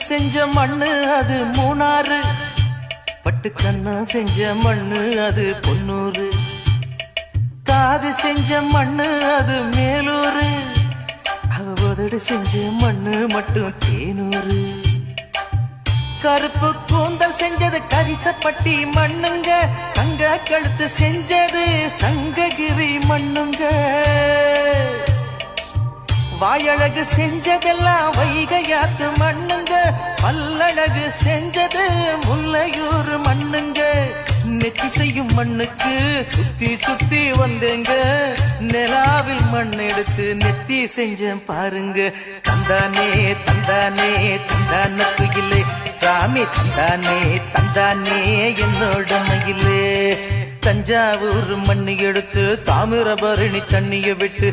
செஞ்ச மண்ணு அது மூணாறு, பட்டு கண்ணா செஞ்ச மண்ணு அது பொன்னூறு, காது செஞ்ச மண்ணு அது மேலூரு, அவ உதடு செஞ்ச மண்ணு மட்டும் தேனூரு. கருப்பு கூந்தல் செஞ்சது கரிசப்பட்டி மண்ணுங்க, தங்க கழுத்து செஞ்சது சங்ககிரி மண்ணுங்க, வாயழகு செஞ்சதெல்லாம் வைகையாத்து மண்ணுங்க, பல்லழகு செஞ்சது முல்லையூர் மண்ணுங்க. நெத்தி செய்யும் மண்ணுக்கு சுத்தி சுத்தி வந்தேங்க, நிலாவில் மண் எடுத்து நெத்தி செஞ்சேன் பாருங்க. தந்தானே தந்தானே தந்தான குயிலே, சாமி தந்தானே தந்தானே என்னோட மயிலே. தஞ்சாவூர் மண்ணு எடுத்து தாமிரபரணி தண்ணிய விட்டு